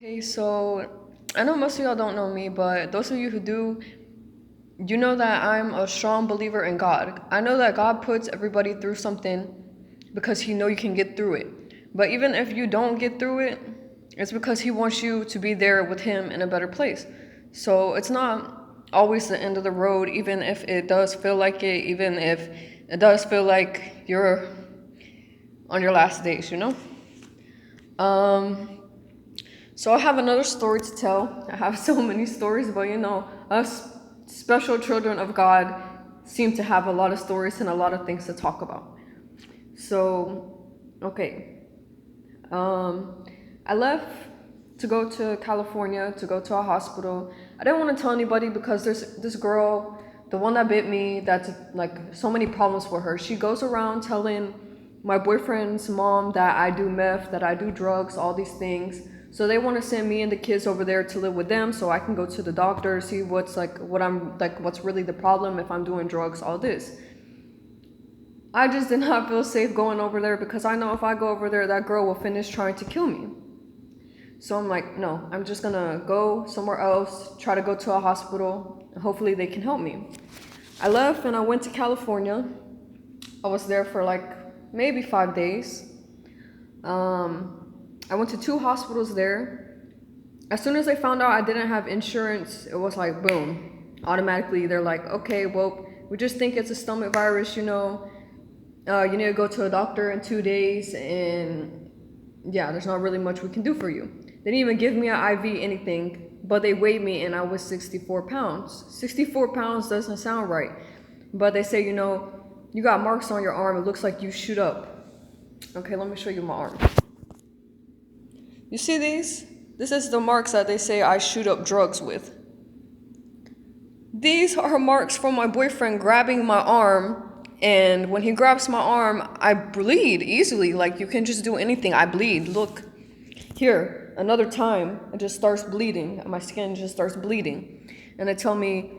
Okay, so I know most of y'all don't know me, but those of you who do, you know that I'm a strong believer in God. I know that God puts everybody through something because He know you can get through it. But even if you don't get through it, it's because He wants you to be there with Him in a better place. So it's not always the end of the road, even if it does feel like it, even if it does feel like you're on your last days, you know? Um, So I have another story to tell. I have so many stories, but us special children of God seem to have a lot of stories and a lot of things to talk about. So, okay. Um, I left to go to California to go to a hospital. I didn't want to tell anybody because there's this girl, the one that bit me, that's like so many problems for her. She goes around telling my boyfriend's mom that I do meth, that I do drugs, all these things. So they want to send me and the kids over there to live with them so I can go to the doctor, see what's really the problem if I'm doing drugs, all this. I just did not feel safe going over there because I know if I go over there, that girl will finish trying to kill me. So I'm like, no, I'm just gonna go somewhere else, try to go to a hospital, and hopefully they can help me. I left and I went to California. I was there for like maybe 5 days. I went to two hospitals there. As soon as they found out I didn't have insurance, it was like, boom. Automatically, they're like, okay, well, we just think it's a stomach virus, you need to go to a doctor in 2 days, and yeah, there's not really much we can do for you. They didn't even give me an IV, anything, but they weighed me and I was 64 pounds. 64 pounds doesn't sound right, but they say, you got marks on your arm, it looks like you shoot up. Okay, let me show you my arm. You see these? This is the marks that they say I shoot up drugs with. These are marks from my boyfriend grabbing my arm, and when he grabs my arm, I bleed easily. Like, you can just do anything. I bleed. Look. Here, another time, it just starts bleeding. My skin just starts bleeding. And they tell me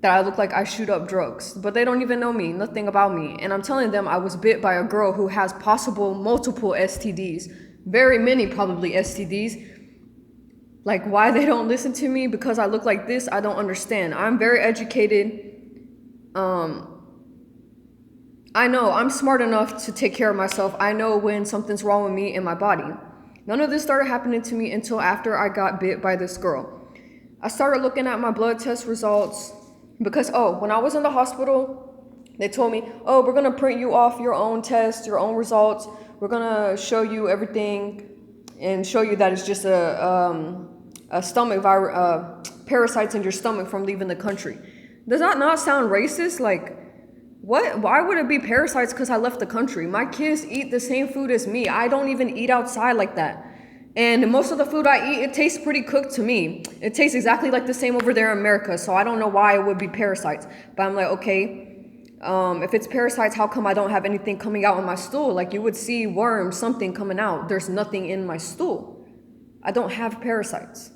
that I look like I shoot up drugs. But they don't even know me, nothing about me. And I'm telling them I was bit by a girl who has possible multiple STDs. Very many, probably, STDs. Like, why they don't listen to me because I look like this, I don't understand. I'm very educated. I know I'm smart enough to take care of myself. I know when something's wrong with me in my body. None of this started happening to me until after I got bit by this girl. I started looking at my blood test results because, when I was in the hospital, they told me, we're going to print you off your own test, your own results. We're going to show you everything and show you that it's just a stomach virus, parasites in your stomach from leaving the country. Does that not sound racist? Like, what? Why would it be parasites because I left the country? My kids eat the same food as me. I don't even eat outside like that. And most of the food I eat, it tastes pretty cooked to me. It tastes exactly like the same over there in America. So I don't know why it would be parasites. But I'm like, okay, if it's parasites, how come I don't have anything coming out on my stool? Like, you would see worms, something coming out. There's nothing in my stool. I don't have parasites.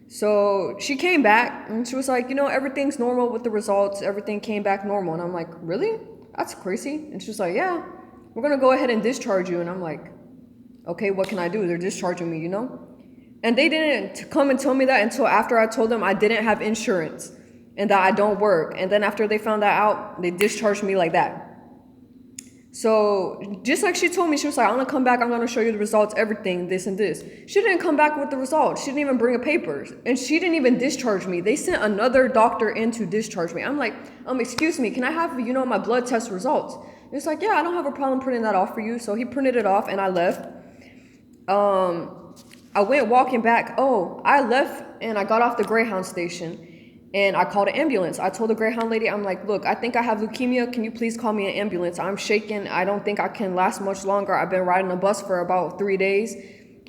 So she came back and she was like, everything's normal with the results. Everything came back normal. And I'm like, really? That's crazy. And she was like, yeah, we're going to go ahead and discharge you. And I'm like, okay, what can I do? They're discharging me, And they didn't come and tell me that until after I told them I didn't have insurance and that I don't work. And then after they found that out, they discharged me like that. So just like she told me, she was like, I'm going to come back. I'm going to show you the results, everything, this and this. She didn't come back with the results. She didn't even bring a paper. And she didn't even discharge me. They sent another doctor in to discharge me. I'm like, excuse me, can I have, my blood test results? And it's like, yeah, I don't have a problem printing that off for you. So he printed it off and I left. I went walking back. I left and I got off the Greyhound station. And I called an ambulance. I told the Greyhound lady, I'm like, look, I think I have leukemia. Can you please call me an ambulance? I'm shaking. I don't think I can last much longer. I've been riding a bus for about 3 days.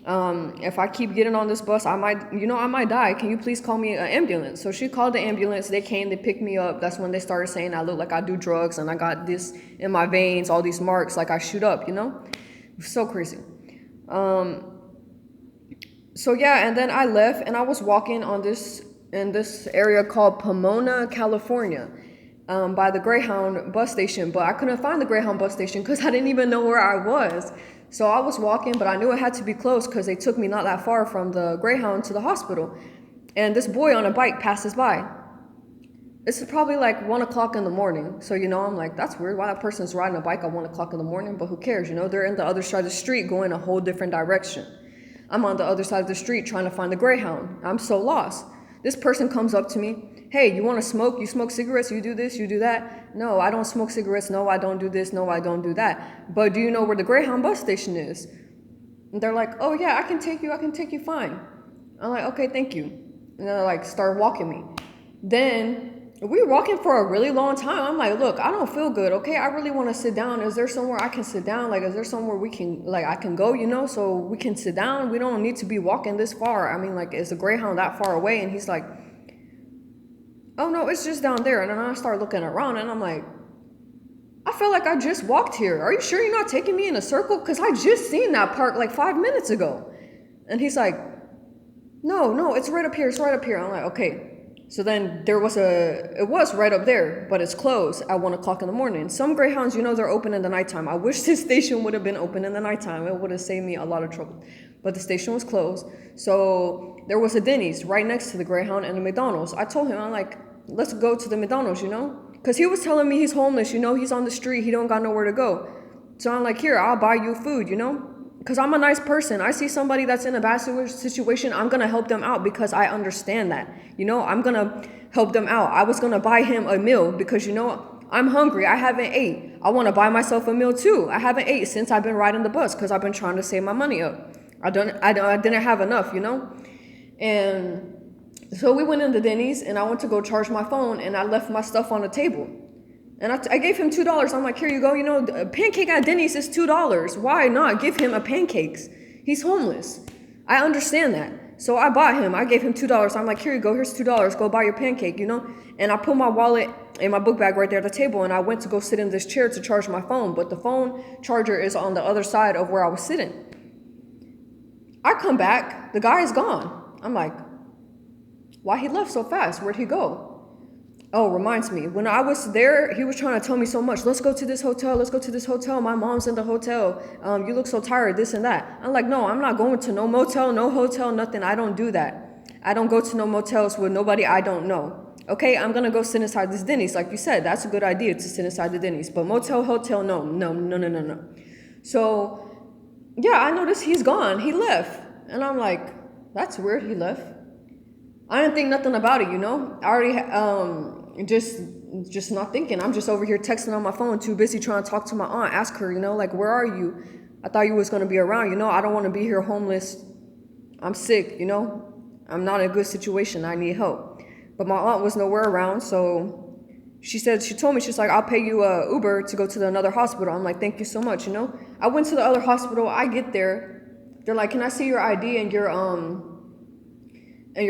If I keep getting on this bus, I might die. Can you please call me an ambulance? So she called the ambulance. They came, they picked me up. That's when they started saying I look like I do drugs and I got this in my veins, all these marks, like I shoot up, It was so crazy. So yeah, and then I left and I was walking in this area called Pamona, California, by the Greyhound bus station. But I couldn't find the Greyhound bus station because I didn't even know where I was. So I was walking, but I knew it had to be close because they took me not that far from the Greyhound to the hospital. And this boy on a bike passes by. It's probably like 1 o'clock in the morning. So, I'm like, that's weird. Why that person's riding a bike at 1 o'clock in the morning? But who cares? They're in the other side of the street going a whole different direction. I'm on the other side of the street trying to find the Greyhound. I'm so lost. This person comes up to me. Hey, you want to smoke? You smoke cigarettes? You do this? You do that? No, I don't smoke cigarettes. No, I don't do this. No, I don't do that. But do you know where the Greyhound bus station is? And they're like, oh yeah, I can take you fine. I'm like, okay, thank you. And they're like, start walking me. Then we were walking for a really long time. I'm like, look, I don't feel good, okay? I really want to sit down. Is there somewhere I can sit down? Like, is there somewhere I can go, so we can sit down? We don't need to be walking this far. I mean, like, is the Greyhound that far away? And he's like, oh no, it's just down there. And then I start looking around and I'm like, I feel like I just walked here. Are you sure you're not taking me in a circle? Because I just seen that park like 5 minutes ago. And he's like, no, it's right up here. It's right up here. I'm like, okay. So then it was right up there, but it's closed at 1 o'clock in the morning. Some Greyhounds, they're open in the nighttime. I wish this station would have been open in the nighttime. It would have saved me a lot of trouble. But the station was closed. So there was a Denny's right next to the Greyhound and the McDonald's. I told him, I'm like, let's go to the McDonald's, Because he was telling me he's homeless, he's on the street. He don't got nowhere to go. So I'm like, here, I'll buy you food, Because I'm a nice person. I see somebody that's in a bad situation, I'm going to help them out because I understand that. I'm going to help them out. I was going to buy him a meal because, I'm hungry. I haven't ate. I want to buy myself a meal too. I haven't ate since I've been riding the bus because I've been trying to save my money up. I didn't have enough, And so we went into Denny's and I went to go charge my phone and I left my stuff on the table. And I gave him $2. I'm like, here you go. A pancake at Denny's is $2. Why not give him a pancakes? He's homeless. I understand that. So I bought him. I gave him $2. I'm like, here you go. Here's $2. Go buy your pancake, And I put my wallet and my book bag right there at the table. And I went to go sit in this chair to charge my phone. But the phone charger is on the other side of where I was sitting. I come back. The guy is gone. I'm like, why he left so fast? Where'd he go? Oh, reminds me, when I was there, he was trying to tell me so much. Let's go to this hotel. Let's go to this hotel. My mom's in the hotel. You look so tired, this and that. I'm like, no, I'm not going to no motel, no hotel, nothing. I don't do that. I don't go to no motels with nobody I don't know. Okay, I'm going to go sit inside this Denny's. Like you said, that's a good idea to sit inside the Denny's. But motel, hotel, no. So, yeah, I noticed he's gone. He left. And I'm like, that's weird. He left. I didn't think nothing about it, I already, just not thinking. I'm just over here texting on my phone, too busy trying to talk to my aunt, ask her, like, where are you? I thought you was going to be around, I don't want to be here homeless. I'm sick, I'm not in a good situation. I need help. But my aunt was nowhere around, so she told me, she's like, I'll pay you a Uber to go to another hospital. I'm like, thank you so much, I went to the other hospital. I get there. They're like, can I see your ID and your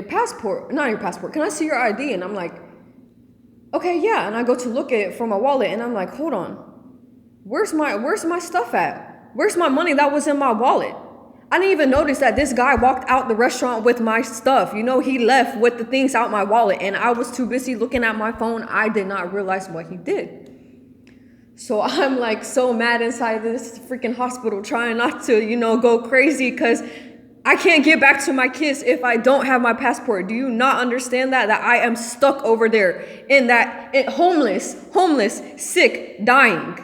passport? Not your passport. Can I see your ID? And I'm like, okay, yeah. And I go to look at it for my wallet and I'm like, hold on. Where's my stuff at? Where's my money that was in my wallet? I didn't even notice that this guy walked out the restaurant with my stuff. He left with the things out my wallet and I was too busy looking at my phone. I did not realize what he did. So I'm like so mad inside this freaking hospital trying not to, go crazy because I can't get back to my kids if I don't have my passport. Do you not understand that I am stuck over there homeless, sick, dying?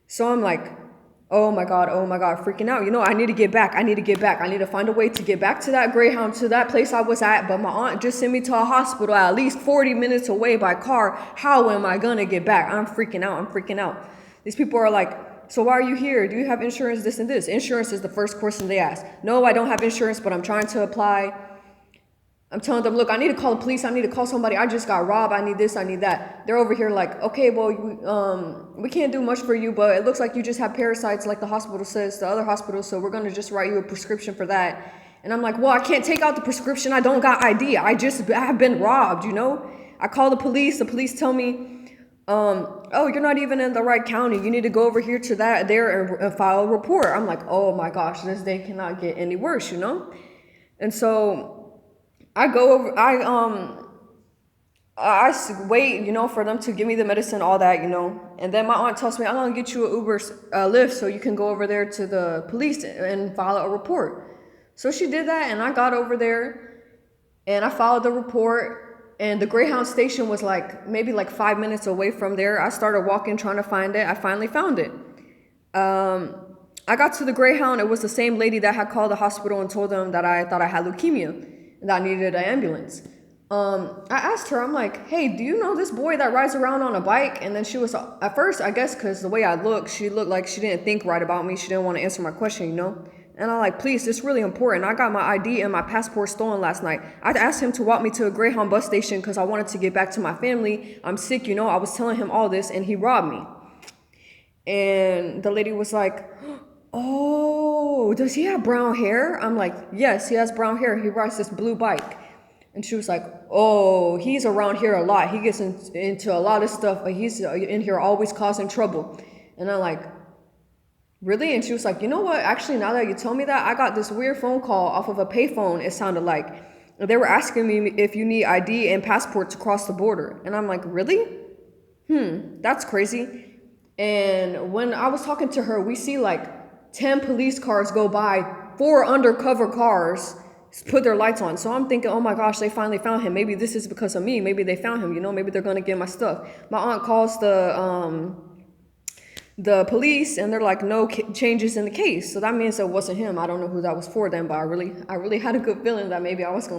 So I'm like, oh my God, freaking out. I need to get back. I need to find a way to get back to that Greyhound, to that place I was at. But my aunt just sent me to a hospital at least 40 minutes away by car. How am I going to get back? I'm freaking out. These people are like, so why are you here? Do you have insurance, this and this? Insurance is the first question they ask. No, I don't have insurance, but I'm trying to apply. I'm telling them, look, I need to call the police. I need to call somebody. I just got robbed. I need this. I need that. They're over here like, okay, well, we can't do much for you, but it looks like you just have parasites like the hospital says, the other hospital. So we're going to just write you a prescription for that. And I'm like, well, I can't take out the prescription. I don't got ID. I have been robbed, I call the police. The police tell me, oh, you're not even in the right county. You need to go over here to there and file a report. I'm like, oh my gosh, this day cannot get any worse, And so I go over, wait, for them to give me the medicine, all that, And then my aunt tells me, I'm gonna get you an Uber Lyft so you can go over there to the police and file a report. So she did that, and I got over there, and I filed the report. And the Greyhound station was maybe 5 minutes away from there. I started walking, trying to find it. I finally found it. I got to the Greyhound. It was the same lady that had called the hospital and told them that I thought I had leukemia and that I needed an ambulance. I asked her, I'm like, hey, do you know this boy that rides around on a bike? And then she was, at first, I guess, because the way I looked, she looked like she didn't think right about me. She didn't want to answer my question, And I'm like, please, this is really important. I got my ID and my passport stolen last night. I asked him to walk me to a Greyhound bus station because I wanted to get back to my family. I'm sick, I was telling him all this, and he robbed me. And the lady was like, oh, does he have brown hair? I'm like, yes, he has brown hair. He rides this blue bike. And she was like, oh, he's around here a lot. He gets into a lot of stuff, but he's in here always causing trouble. And I'm like, really? And she was like, you know what? Actually, now that you tell me that, I got this weird phone call off of a payphone, it sounded like. They were asking me if you need ID and passport to cross the border. And I'm like, really? That's crazy. And when I was talking to her, we see 10 police cars go by, 4 undercover cars put their lights on. So I'm thinking, oh my gosh, they finally found him. Maybe this is because of me. Maybe they found him, maybe they're going to get my stuff. My aunt calls the police, and they're like, no changes in the case. So that means it wasn't him. I don't know who that was for then, but I really had a good feeling that maybe I was going to